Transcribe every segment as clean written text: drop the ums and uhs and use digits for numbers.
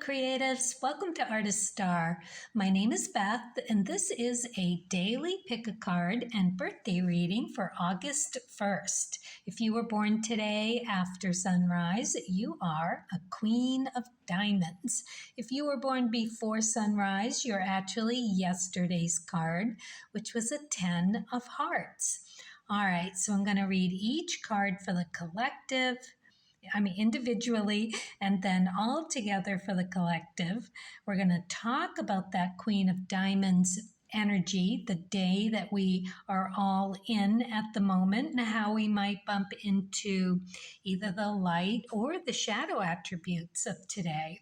creatives, welcome to Artist Star. My name is Beth and this is a daily pick a card and birthday reading for August 1st. If you were born today after sunrise, you are a Queen of Diamonds. If you were born before sunrise, you're actually yesterday's card, which was a 10 of Hearts. All right, so I'm going to read each card for the collective. Individually, and then all together for the collective. We're going to talk about that Queen of Diamonds energy, the day that we are all in at the moment, and how we might bump into either the light or the shadow attributes of today.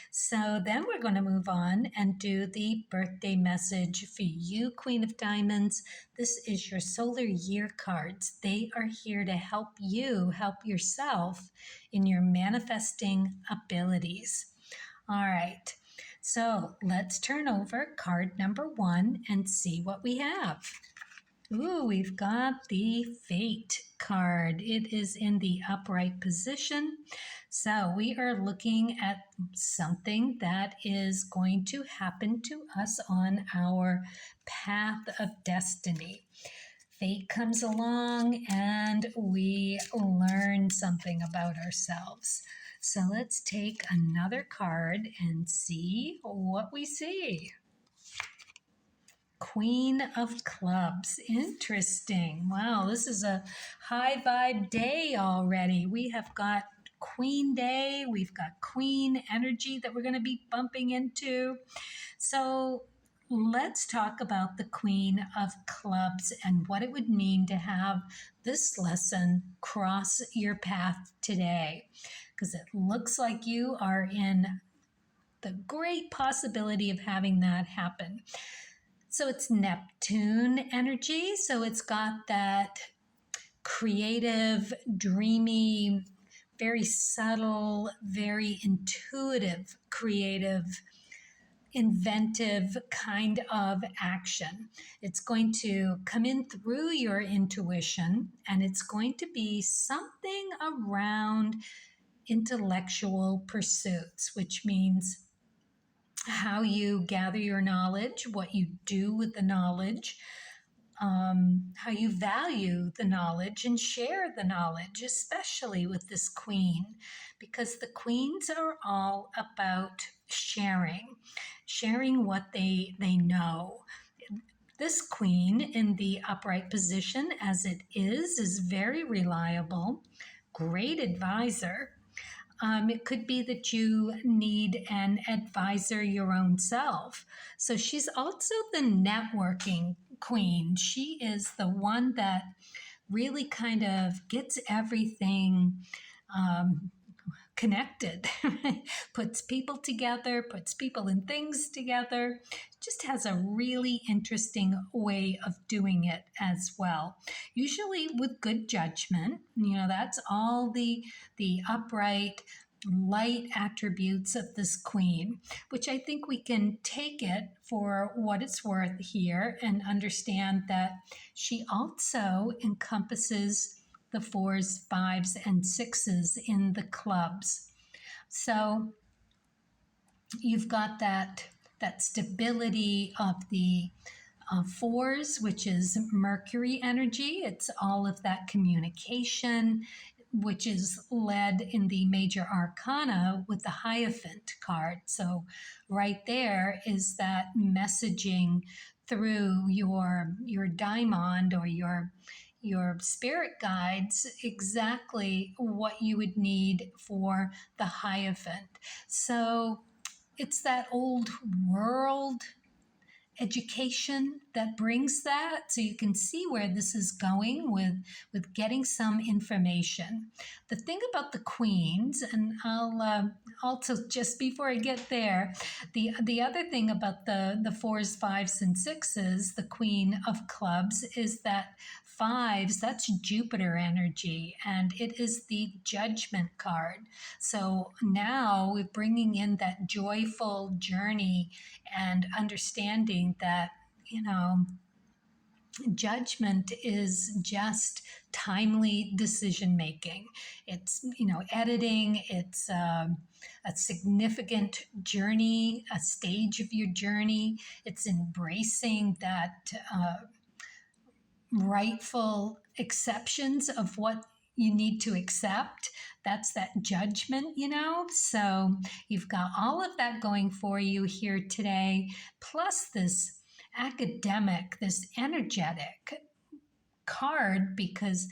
So then we're going to move on and do the birthday message for you, Queen of Diamonds. This is your solar year cards. They are here to help you help yourself in your manifesting abilities. All right. So let's turn over card number 1 and see what we have. Ooh, we've got the Fate card. It is in the upright position. So we are looking at something that is going to happen to us on our path of destiny. Fate comes along and we learn something about ourselves. So let's take another card and see what we see. Queen of Clubs. Interesting. Wow, this is a high vibe day already. We have got Queen Day. We've got Queen energy that we're going to be bumping into. So let's talk about the Queen of Clubs and what it would mean to have this lesson cross your path today, because it looks like you are in the great possibility of having that happen. So it's Neptune energy, so it's got that creative, dreamy, very subtle, very intuitive, creative, inventive kind of action. It's going to come in through your intuition, and it's going to be something around intellectual pursuits, which means how you gather your knowledge, what you do with the knowledge, how you value the knowledge and share the knowledge, especially with this queen, because the queens are all about sharing what they know. This queen in the upright position, as it is very reliable, great advisor. It could be that you need an advisor your own self. So she's also the networking queen. She is the one that really kind of gets everything connected, puts people together, puts people and things together, just has a really interesting way of doing it as well. Usually with good judgment, that's all the upright, light attributes of this queen, which I think we can take it for what it's worth here and understand that she also encompasses the 4s, 5s, and 6s in the clubs. So you've got that stability of the 4s, which is Mercury energy. It's all of that communication, which is led in the major arcana with the Hierophant card. So right there is that messaging through your diamond or your spirit guides exactly what you would need for the Hierophant. So it's that old world education that brings that, so you can see where this is going with getting some information. The thing about the queens, and I'll also, just before I get there, the other thing about the 4s, 5s, and 6s, the Queen of Clubs, is that 5s, that's Jupiter energy, and it is the Judgment card. So now we're bringing in that joyful journey and understanding that, Judgment is just timely decision making. It's, editing. It's a significant journey, a stage of your journey. It's embracing that rightful exceptions of what you need to accept. That's that judgment. So you've got all of that going for you here today, plus this academic, this energetic card, because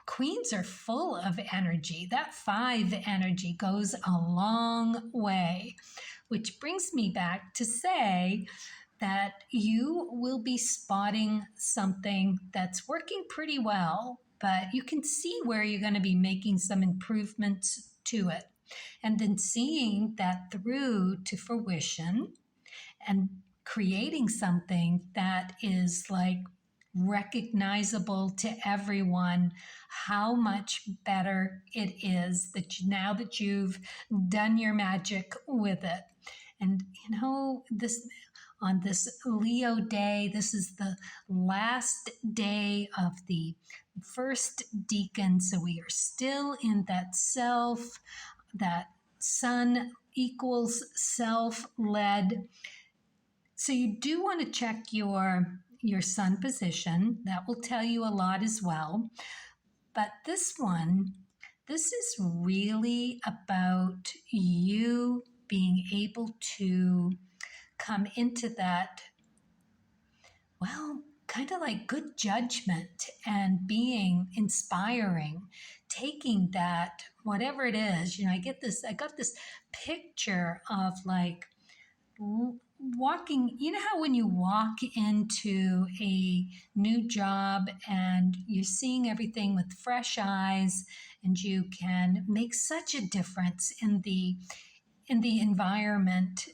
queens are full of energy. That 5 energy goes a long way, which brings me back to say that you will be spotting something that's working pretty well, but you can see where you're going to be making some improvements to it. And then seeing that through to fruition and creating something that is like recognizable to everyone, how much better it is that now that you've done your magic with it. And this on this Leo day, this is the last day of the first decan. So we are still in that self, that sun equals self-led. So you do want to check your sun position. That will tell you a lot as well. But this is really about you being able to come into that, well, kind of like good judgment and being inspiring, taking that, whatever it is. I got this picture of like walking. How when you walk into a new job and you're seeing everything with fresh eyes, and you can make such a difference in the environment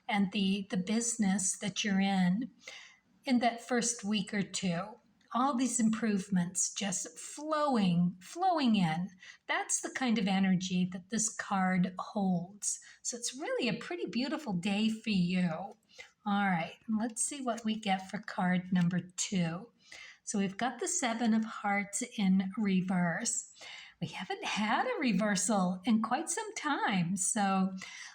and the business that you're in that first week or two. All these improvements just flowing in. That's the kind of energy that this card holds. So it's really a pretty beautiful day for you. All right, let's see what we get for card number 2. So we've got the 7 of Hearts in reverse. We haven't had a reversal in quite some time. So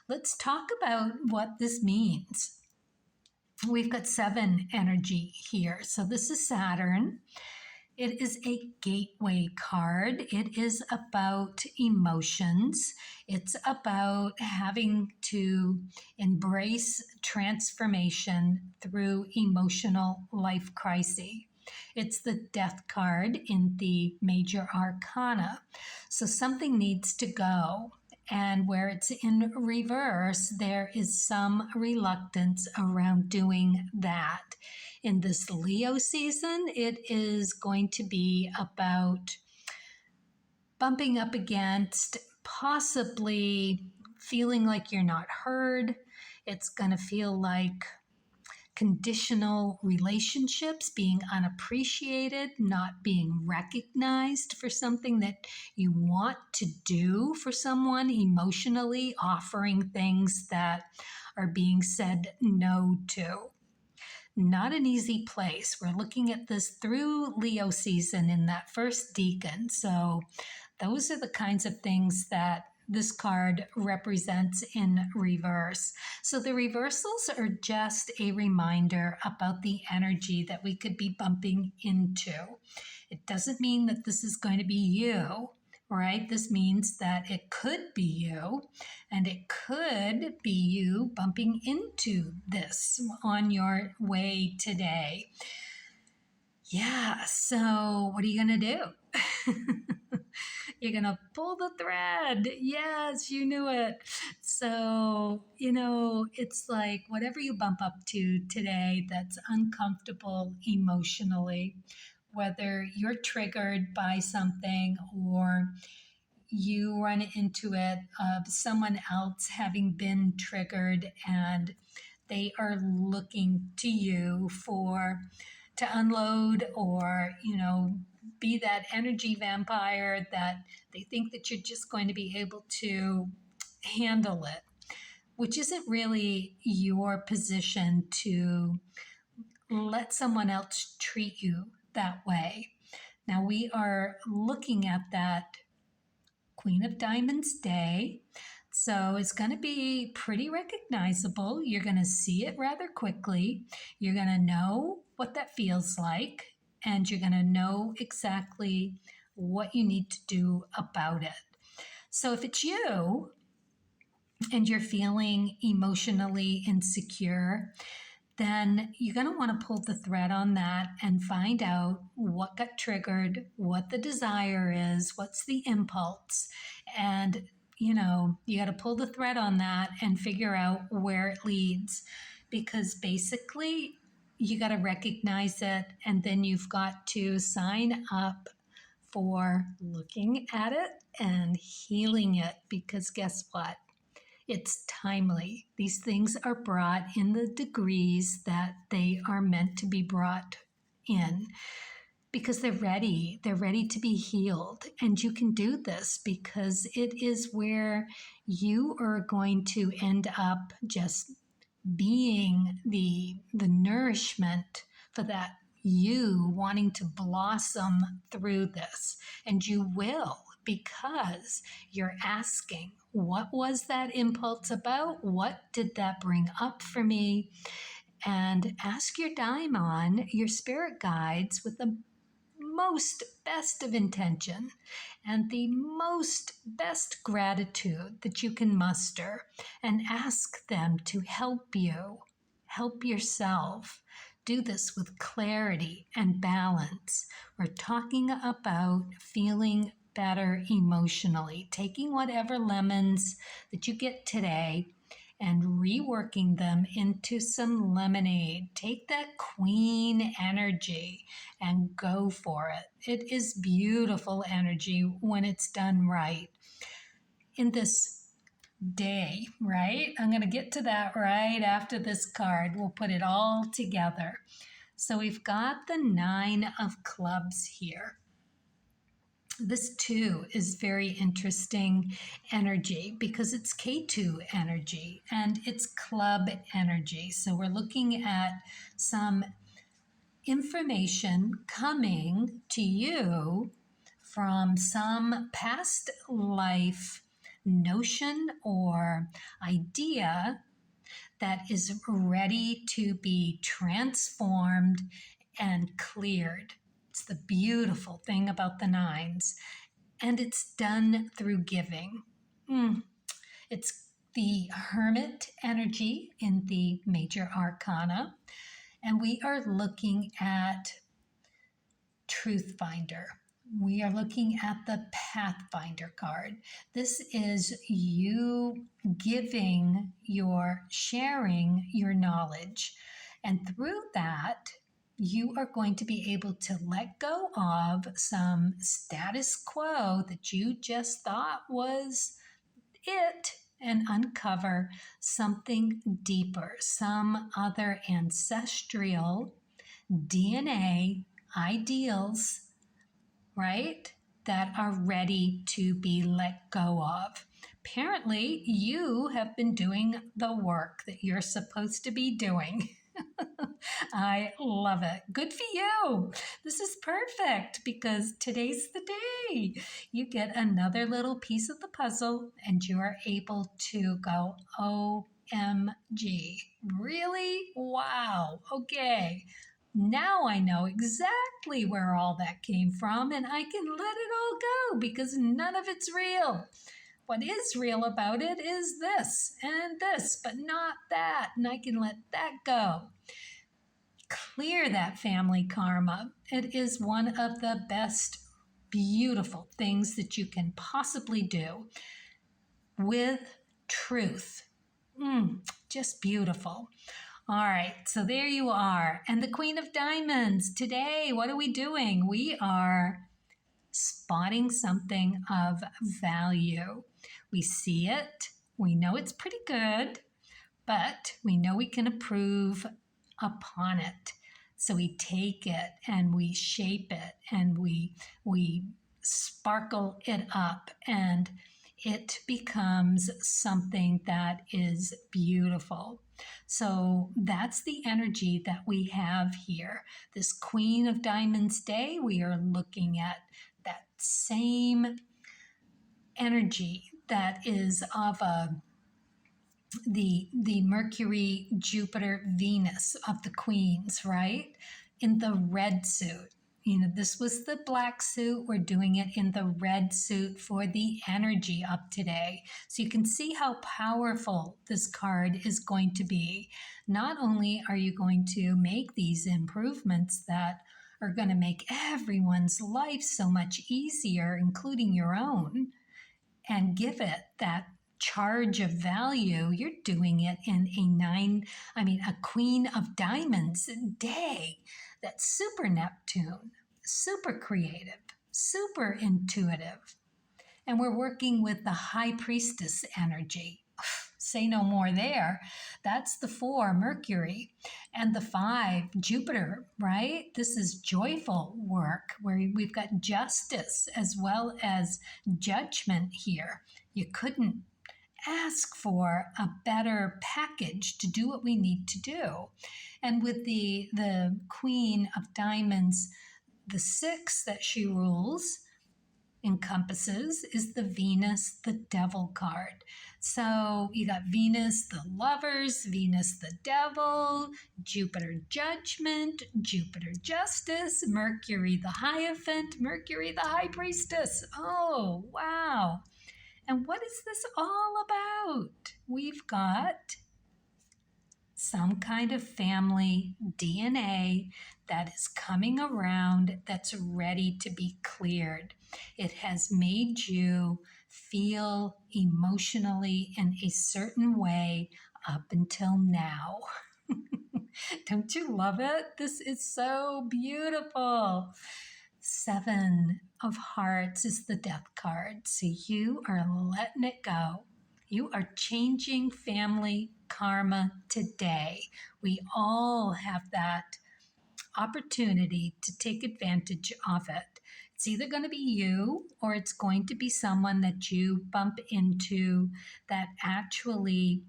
let's talk about what this means. We've got 7 energy here. So this is Saturn. It is a gateway card. It is about emotions. It's about having to embrace transformation through emotional life crises. It's the Death card in the major arcana. So something needs to go. And where it's in reverse, there is some reluctance around doing that. In this Leo season, it is going to be about bumping up against possibly feeling like you're not heard. It's going to feel like conditional relationships, being unappreciated, not being recognized for something that you want to do for someone emotionally, offering things that are being said no to. Not an easy place. We're looking at this through Leo season in that first decan. So those are the kinds of things that this card represents in reverse. So the reversals are just a reminder about the energy that we could be bumping into. It doesn't mean that this is going to be you, right? This means that it could be you, and it could be you bumping into this on your way today. Yeah, so what are you going to do? You're going to pull the thread. Yes, you knew it. So, it's like whatever you bump up to today that's uncomfortable emotionally, whether you're triggered by something or you run into it of someone else having been triggered and they are looking to you to unload or, be that energy vampire that they think that you're just going to be able to handle it, which isn't really your position to let someone else treat you that way. Now we are looking at that Queen of Diamonds day. So it's going to be pretty recognizable. You're going to see it rather quickly. You're going to know what that feels like, and you're going to know exactly what you need to do about it. So if it's you and you're feeling emotionally insecure, then you're going to want to pull the thread on that and find out what got triggered, what the desire is, what's the impulse. And, you got to pull the thread on that and figure out where it leads. Because basically, you got to recognize it, and then you've got to sign up for looking at it and healing it. Because guess what? It's timely. These things are brought in the degrees that they are meant to be brought in because they're ready. They're ready to be healed. And you can do this because it is where you are going to end up just being the nourishment for that you wanting to blossom through this. And you will, because you're asking, what was that impulse about? What did that bring up for me? And ask your daimon, your spirit guides, with the most best of intention and the most best gratitude that you can muster, and ask them to help you, help yourself. Do this with clarity and balance. We're talking about feeling better emotionally, taking whatever lemons that you get today and reworking them into some lemonade. Take that queen energy and go for it. It is beautiful energy when it's done right. In this day, right? I'm going to get to that right after this card. We'll put it all together. So we've got the 9 of clubs here. This too is very interesting energy because it's K2 energy and it's club energy. So we're looking at some information coming to you from some past life notion or idea that is ready to be transformed and cleared. It's the beautiful thing about the 9s. And it's done through giving. It's the Hermit energy in the major arcana. And we are looking at Truth Finder. We are looking at the Pathfinder card. This is you giving sharing your knowledge. And through that, you are going to be able to let go of some status quo that you just thought was it and uncover something deeper, some other ancestral DNA ideals, right, that are ready to be let go of. Apparently, you have been doing the work that you're supposed to be doing. I love it. Good for you. This is perfect because today's the day. You get another little piece of the puzzle and you are able to go, OMG. Really? Wow. Okay. Now I know exactly where all that came from and I can let it all go because none of it's real. What is real about it is this and this, but not that. And I can let that go. Clear that family karma. It is one of the best, beautiful things that you can possibly do with truth. Just beautiful. All right, so there you are. And the Queen of Diamonds. Today, what are we doing? We are spotting something of value. We see it. We know it's pretty good, but we know we can improve upon it. So we take it and we shape it and we sparkle it up, and it becomes something that is beautiful. So that's the energy that we have here. This Queen of Diamonds day, we are looking at that same energy that is of the Mercury, Jupiter, Venus of the queens, right? In the red suit. You know, this was the black suit. We're doing it in the red suit for the energy up today. So you can see how powerful this card is going to be. Not only are you going to make these improvements that are going to make everyone's life so much easier, including your own, and give it that charge of value, you're doing it in a Queen of Diamonds day. That's super Neptune, super creative, super intuitive. And we're working with the High Priestess energy. Say no more there. That's the 4, Mercury, and the 5, Jupiter, right? This is joyful work where we've got justice as well as judgment here. You couldn't ask for a better package to do what we need to do. And with the Queen of Diamonds, the 6 that she rules, encompasses is the Venus, the Devil card. So you got Venus, the Lovers, Venus, the Devil, Jupiter, Judgment, Jupiter, Justice, Mercury, the Hierophant, Mercury, the High Priestess. Oh, wow. And what is this all about? We've got some kind of family DNA that is coming around that's ready to be cleared. It has made you feel emotionally in a certain way up until now. Don't you love it? This is so beautiful. 7 of Hearts is the Death card. So you are letting it go. You are changing family karma today. We all have that opportunity to take advantage of it. It's either going to be you or it's going to be someone that you bump into that actually,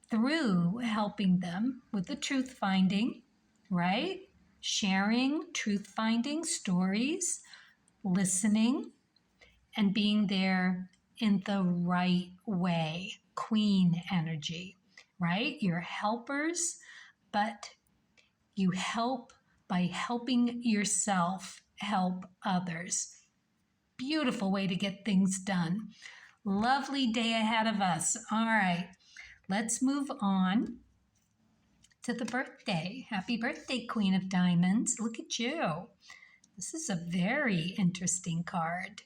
through helping them with the truth finding, right? Sharing truth finding stories, listening, and being there in the right way. Queen energy, right? You're helpers, but you help by helping yourself help others. Beautiful way to get things done. Lovely day ahead of us. All right, let's move on to the birthday. Happy birthday, Queen of Diamonds. Look at you. This is a very interesting card.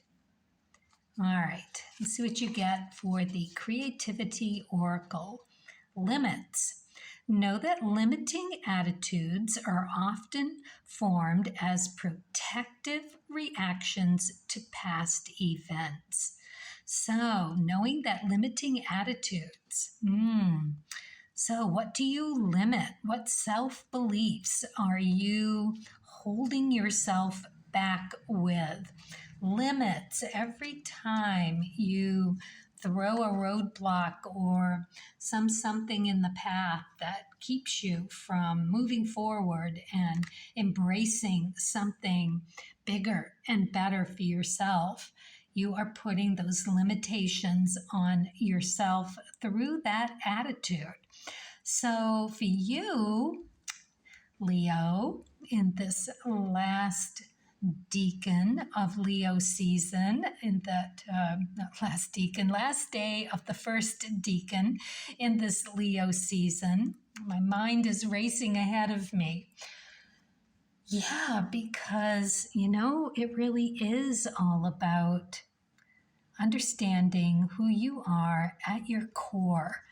All right, let's see what you get for the Creativity Oracle. Limits. Know that limiting attitudes are often formed as protective reactions to past events. So, knowing that limiting attitudes. So, what do you limit? What self-beliefs are you holding yourself back with? Limits. Every time you throw a roadblock or something in the path that keeps you from moving forward and embracing something bigger and better for yourself, you are putting those limitations on yourself through that attitude. So for you, Leo, in this last deacon of Leo season, in that last day of the first deacon in this Leo season. My mind is racing ahead of me. Yeah, because, it really is all about understanding who you are at your core.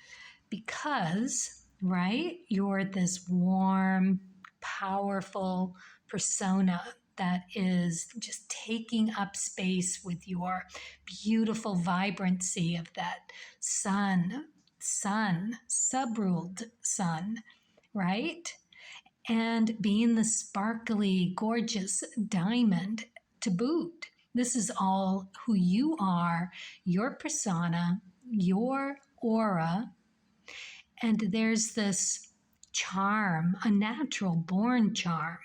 Because, right, you're this warm, powerful persona that is just taking up space with your beautiful vibrancy of that sun, sub-ruled sun, right? And being the sparkly, gorgeous diamond to boot. This is all who you are, your persona, your aura. And there's this charm, a natural born charm.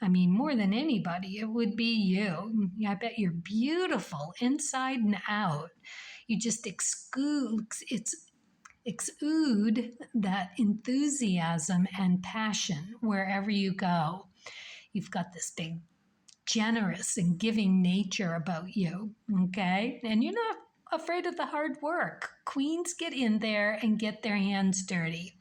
I mean, more than anybody, it would be you. I bet you're beautiful inside and out. You just exude that enthusiasm and passion wherever you go. You've got this big, generous and giving nature about you, okay? And you're not afraid of the hard work. Queens get in there and get their hands dirty.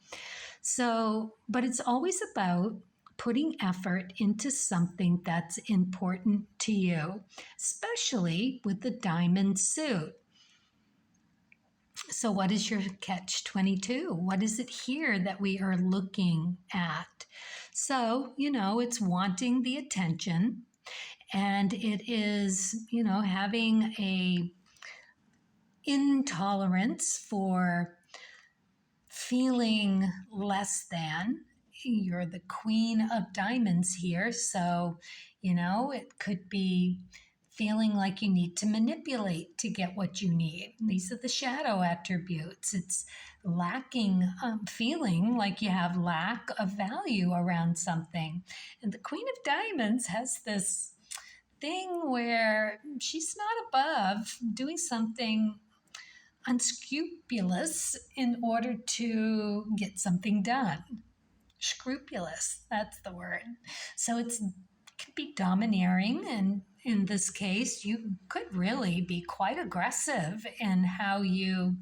So, but it's always about putting effort into something that's important to you, especially with the diamond suit. So, what is your catch 22? What is it here that we are looking at? So, it's wanting the attention, and it is, having a intolerance for feeling less than. You're the queen of diamonds here, so it could be feeling like you need to manipulate to get what you need. These are the shadow attributes. It's lacking, feeling like you have lack of value around something. And the Queen of Diamonds has this thing where she's not above doing something unscrupulous in order to get something done. Scrupulous, that's the word. So it can be domineering, and in this case, you could really be quite aggressive in how you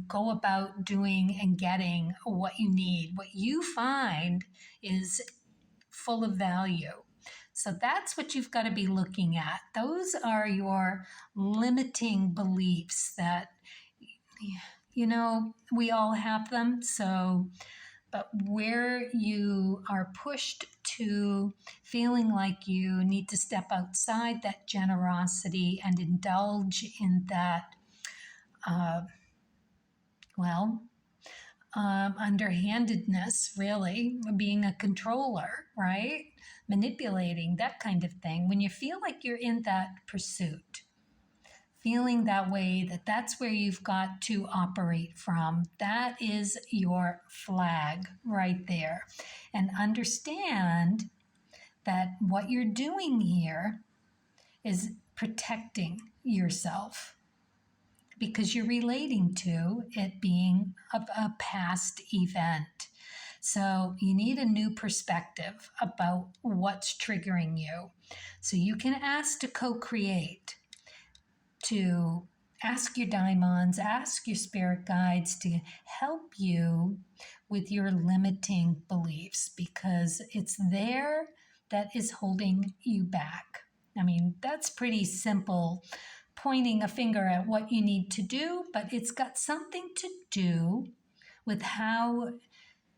go about doing and getting what you need. What you find is full of value. So that's what you've got to be looking at. Those are your limiting beliefs that, we all have them. So, but where you are pushed to feeling like you need to step outside that generosity and indulge in that, underhandedness, really, being a controller, right? Manipulating, that kind of thing. When you feel like you're in that pursuit, feeling that way, that's where you've got to operate from, that is your flag right there. And understand that what you're doing here is protecting yourself, because you're relating to it being a past event. So you need a new perspective about what's triggering you. So you can ask to co-create, to ask your daimons, ask your spirit guides to help you with your limiting beliefs, because it's there that is holding you back. I mean, that's pretty simple, pointing a finger at what you need to do, but it's got something to do with how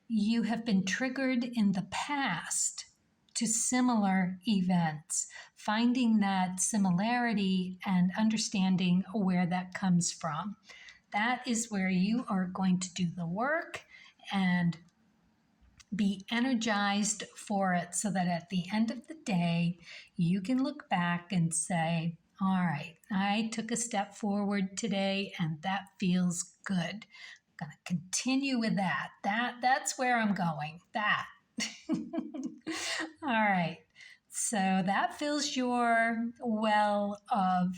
you have been triggered in the past to similar events, finding that similarity and understanding where that comes from. That is where you are going to do the work and be energized for it, so that at the end of the day, you can look back and say, all right, I took a step forward today and that feels good. I'm going to continue with that. That's where I'm going. That. All right. So that fills your well of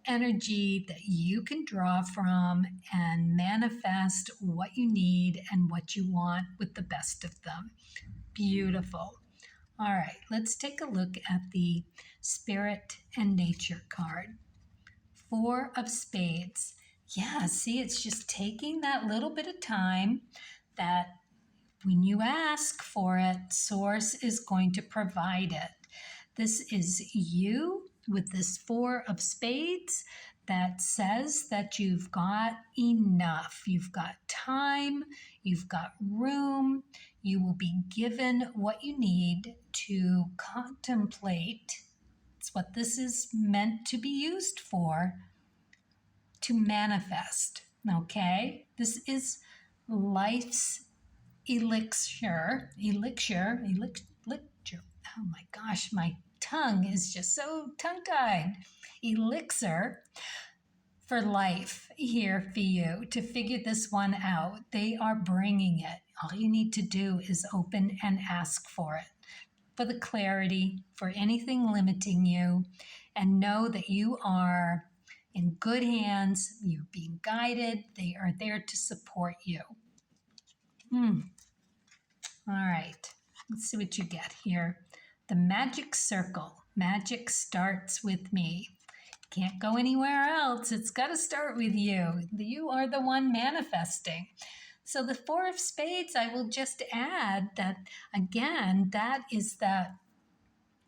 energy that you can draw from and manifest what you need and what you want with the best of them. Beautiful. All right, let's take a look at the Spirit and Nature card. 4 of Spades. Yeah, see, it's just taking that little bit of time that when you ask for it, Source is going to provide it. This is you with this 4 of Spades that says that you've got enough. You've got time, you've got room, you will be given what you need to contemplate. It's what this is meant to be used for, to manifest, okay? This is life's elixir. Oh my gosh, my tongue is just so tongue-tied. Elixir for life here for you to figure this one out. They are bringing it. All you need to do is open and ask for it, for the clarity, for anything limiting you, and know that you are in good hands. You're being guided. They are there to support you. All right, let's see what you get here. The magic circle. Magic starts with me. Can't go anywhere else. It's got to start with you. You are the one manifesting. So the Four of Spades, I will just add that, again, that is that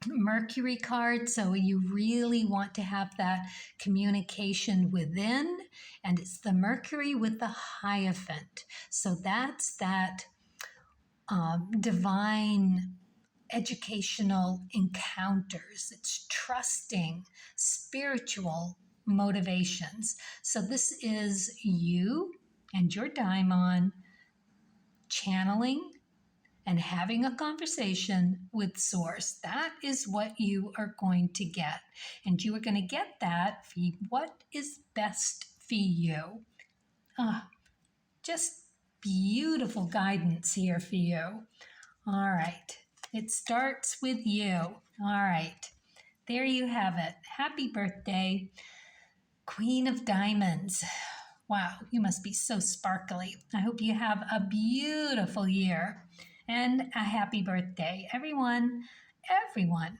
Mercury card. So you really want to have that communication within, and it's the Mercury with the Hierophant. So that's that divine educational encounters. It's trusting spiritual motivations. So this is you and your daimon channeling and having a conversation with Source. That is what you are going to get. And you are going to get that for what is best for you. Just beautiful guidance here for you. All right. It starts with you. All right. There you have it. Happy birthday, Queen of Diamonds. Wow, you must be so sparkly. I hope you have a beautiful year and a happy birthday, everyone. Everyone.